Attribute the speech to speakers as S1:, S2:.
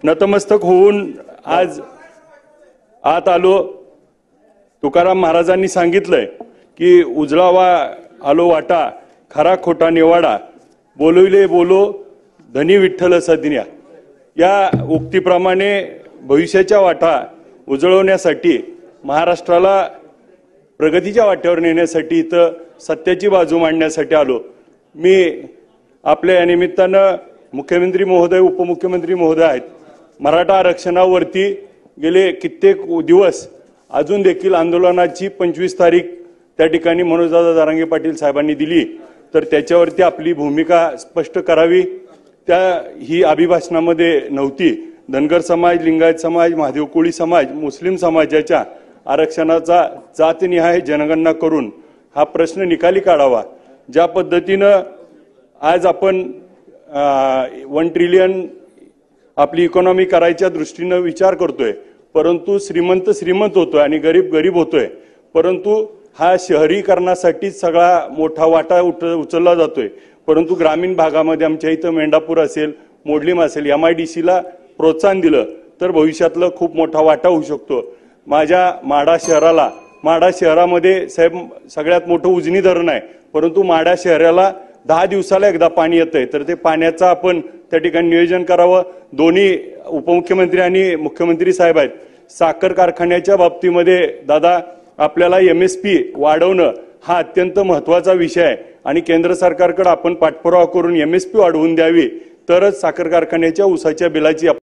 S1: नतमस्तक होऊन आज आत आलो। तुकाराम महाराजांनी सांगितलंय की उजळावा आलो वाटा, खरा खोटा निवाडा, बोलविले बोलो धनी विठ्ठल सज्ञा। या उक्तीप्रमाणे भविष्याच्या वाटा उजळवण्यासाठी, महाराष्ट्राला प्रगतीच्या वाट्यावर नेण्यासाठी, इथं सत्याची बाजू मांडण्यासाठी आलो। मी आपल्या या निमित्तानं मुख्यमंत्री महोदय, उपमुख्यमंत्री महोदय आहेत। मराठा आरक्षणावरती गेले कित्येक दिवस अजून देखील आंदोलनाची 25 तारीख त्या ठिकाणी मनोजदादा जरांगे पाटील साहेबांनी दिली, तर त्याच्यावरती आपली भूमिका स्पष्ट करावी। ही अभिभाषणामध्ये नव्हती। धनगर समाज, लिंगायत समाज, महादेव कोळी समाज, मुस्लिम समाजाच्या आरक्षणाचा जातनिहाय जनगणना करून हा प्रश्न निकाली काढावा। ज्या पद्धतीनं आज आपण 1 ट्रिलियन आपली इकॉनॉमी करायच्या दृष्टीने विचार करतोय, परंतु श्रीमंत श्रीमंत होतोय आणि गरीब गरीब होतोय। परंतु हा शहरीकरणासाठी सगळा मोठा वाटा उचलला जातोय, परंतु ग्रामीण भागामध्ये आमच्या इथं मेंढापूर असेल, मोडलीम असेल, MIDC ला प्रोत्साहन दिलं तर भविष्यातलं खूप मोठा वाटा होऊ शकतो। माझ्या माढा शहरामध्ये साहेब सगळ्यात मोठं उजनी धरण आहे, परंतु माढा शहराला 10 दिवसाला एकदा पाणी येतंय, तर ते पाण्याचं आपण त्या ठिकाणी नियोजन करावं। दोन्ही उपमुख्यमंत्री आणि मुख्यमंत्री साहेब आहेत। साखर कारखान्याच्या बाबतीमध्ये दादा आपल्याला MSP वाढवणं हा अत्यंत महत्त्वाचा विषय आहे आणि केंद्र सरकारकडे आपण पाठपुरावा करून MSP वाढवून द्यावी, तरच साखर कारखान्याच्या ऊसाच्या बिलाची